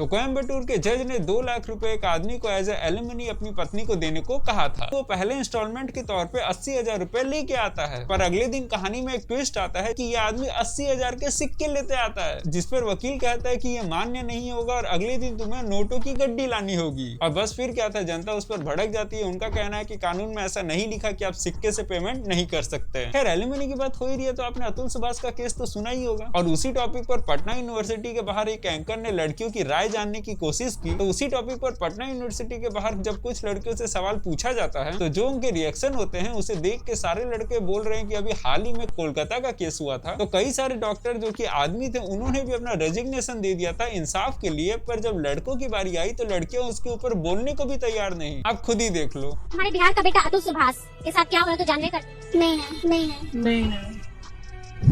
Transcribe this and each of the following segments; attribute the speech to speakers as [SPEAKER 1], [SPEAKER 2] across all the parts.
[SPEAKER 1] तो कोयम्बटूर के जज ने 2 लाख रुपए एक आदमी को एज एलिमनी अपनी पत्नी को देने को कहा था। वो पहले इंस्टॉलमेंट के तौर पे 80,000 रुपए लेके आता है, पर अगले दिन कहानी में एक ट्विस्ट आता है कि ये आदमी 80,000 के सिक्के लेते आता है, जिस पर वकील कहता है कि ये मान्य नहीं होगा और अगले दिन तुम्हें नोटों की गड्डी लानी होगी। और बस फिर क्या था, जनता उस पर भड़क जाती है। उनका कहना है कि कानून में ऐसा नहीं लिखा कि आप सिक्के से पेमेंट नहीं कर सकते। खैर, एलिमनी की बात हो ही रही है तो आपने अतुल सुभाष का केस तो सुना ही होगा। और उसी टॉपिक पर पटना यूनिवर्सिटी के बाहर एक एंकर ने लड़कियों की राय जानने की कोशिश की। तो उसी टॉपिक पर पटना यूनिवर्सिटी के बाहर जब कुछ लड़कियों से सवाल पूछा जाता है तो जो उनके रिएक्शन होते हैं उसे देख के सारे लड़के बोल रहे हैं कि अभी हाल ही में कोलकाता का केस हुआ था, तो कई सारे डॉक्टर जो कि आदमी थे उन्होंने भी अपना रेजिग्नेशन दे दिया था इंसाफ के लिए। पर जब लड़कों की बारी आई तो लड़कियां उसके ऊपर बोलने को भी तैयार नहीं। आप खुद ही देख लो।
[SPEAKER 2] हमारे बिहार का बेटा अतुल सुभाष के साथ क्या हुआ तो जानने का नहीं है।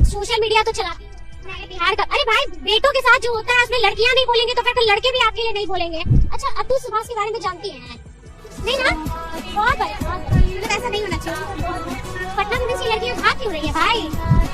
[SPEAKER 2] सोशल मीडिया तो चलाती हूँ। हमारे बिहार का, अरे भाई, बेटों के साथ जो होता है उसमें लड़कियां नहीं बोलेंगे तो फिर लड़के भी आपके लिए नहीं बोलेंगे। अच्छा, अतुल सुभाष के बारे में जानती हैं? नहीं ना? बहुत बढ़िया। ऐसा नहीं होना चाहिए। पटना में किसी लड़की भाग क्यों रही है भाई?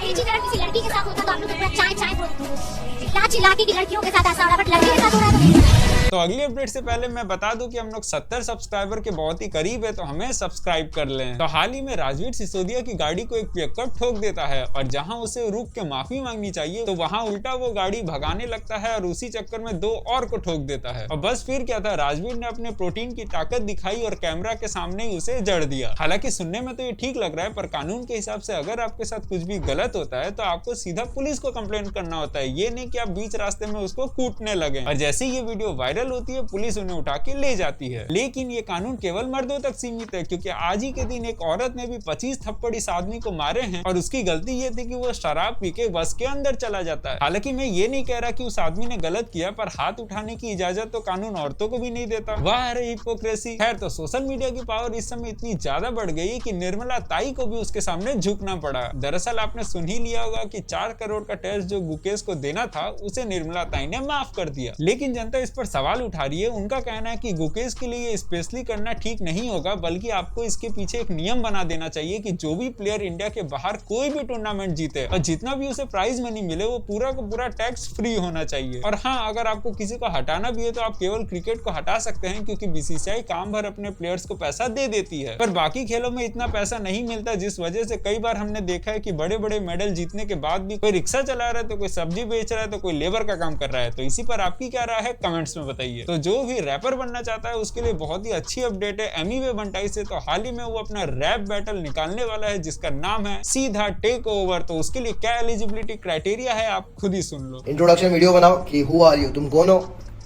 [SPEAKER 2] एक ही तरह किसी लड़की के साथ होता तो आप लोग पूरा चाय चाय बोलते। चिल्ला के लड़कियों के साथ ऐसा हो रहा है, बट लड़की के साथ हो रहा है।
[SPEAKER 1] तो अगली अपडेट से पहले मैं बता दूं कि हम लोग 70 सब्सक्राइबर के बहुत ही करीब है, तो हमें सब्सक्राइब कर लें। तो हाल ही में राजवीर सिसोदिया की गाड़ी को एक पिकअप ठोक देता है और जहां उसे रुक के माफी मांगनी चाहिए तो वहां उल्टा वो गाड़ी भगाने लगता है और उसी चक्कर में 2 और को ठोक देता है। और बस फिर क्या था, राजवीर ने अपने प्रोटीन की ताकत दिखाई और कैमरा के सामने ही उसे जड़ दिया। हालांकि सुनने में तो ये ठीक लग रहा है, पर कानून के हिसाब से अगर आपके साथ कुछ भी गलत होता है तो आपको सीधा पुलिस को कंप्लेंट करना होता है, ये नहीं कि आप बीच रास्ते में उसको कूटने लगे। और जैसे ये वीडियो वायरल होती है पुलिस उन्हें उठा के ले जाती है। लेकिन ये कानून केवल मर्दों तक सीमित है, क्योंकि आज ही के दिन एक औरत ने भी 25 थप्पड़ इस आदमी को मारे हैं और उसकी गलती ये थी कि वो शराब पी के बस के अंदर चला जाता है। हालांकि मैं ये नहीं कह रहा कि उस आदमी ने गलत किया, पर हाथ उठाने की इजाजत तो कानून औरतों को भी नहीं देता। वाह रे हिपोक्रेसी। खैर, तो सोशल मीडिया की पावर इस समय इतनी ज्यादा बढ़ गई है कि निर्मला ताई को भी उसके सामने झुकना पड़ा। दरअसल आपने सुन ही लिया होगा कि 4 करोड़ का टैक्स जो गुकेश को देना था उसे निर्मला ताई ने माफ कर दिया। लेकिन जनता इस पर सवाल उठा रही है। उनका कहना है कि गुकेश के लिए स्पेशली करना ठीक नहीं होगा, बल्कि आपको इसके पीछे एक नियम बना देना चाहिए कि जो भी प्लेयर इंडिया के बाहर कोई भी टूर्नामेंट जीते और जितना भी उसे प्राइज मनी मिले वो पूरा का पूरा टैक्स फ्री होना चाहिए। और हाँ, अगर आपको किसी को हटाना भी है तो आप केवल क्रिकेट को हटा सकते हैं, क्योंकि बीसीसीआई काम भर अपने प्लेयर्स को पैसा दे देती है, पर बाकी खेलों में इतना पैसा नहीं मिलता, जिस वजह से कई बार हमने देखा है कि बड़े बड़े मेडल जीतने के बाद भी कोई रिक्शा चला रहा है तो कोई सब्जी बेच रहा है तो कोई लेबर का काम कर रहा है। तो इसी पर आपकी क्या राय है, कमेंट्स में बताइए। तो जो भी रैपर बनना चाहता है उसके लिए बहुत ही अच्छी अपडेट है एमीवे बंटाई से। तो हाल ही में वो अपना रैप बैटल निकालने वाला है जिसका नाम है सीधा टेक ओवर। तो उसके लिए क्या एलिजिबिलिटी क्राइटेरिया है आप खुद ही सुन लो।
[SPEAKER 3] इंट्रोडक्शन वीडियो बनाओ कि हु आर यू, तुम कौन हो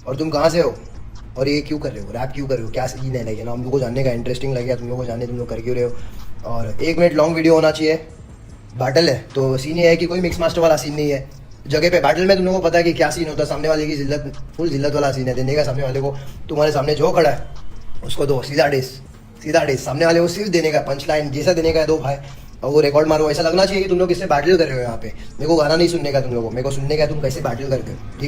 [SPEAKER 3] और तुम कहां से हो और ये क्यों कर रहे हो, रैप क्यों कर रहे हो, क्या सीन है, लगे ना हम लोग को जानने का इंटरेस्टिंग लगे, तुम लोग को जानने तुम लोग कर क्यों रहे हो। और 1 मिनट लॉन्ग वीडियो होना चाहिए। बैटल है तो सीन ये है कि कोई मिक्स मास्टर वाला सीन नहीं है। जगह पे बैटल में तुम लोगों को पता है कि क्या सीन होता है, सामने वाले की जिल्लत, फुल जिल्लत वाला सीन है। देने का सामने वाले को, तुम्हारे सामने जो खड़ा है उसको दो सीधा डिस, सामने वाले को सिर्फ देने का, पंच लाइन जैसा देने का है, दो भाई, और वो रिकॉर्ड मारो। ऐसा लगना चाहिए कि तुम लोग किससे बैटल कर रहे हो। यहाँ पे मेरे को गाना नहीं सुनने का तुम लोगों को, मेरे को सुनने का तुम कैसे बैटल करते हो, ठीक है।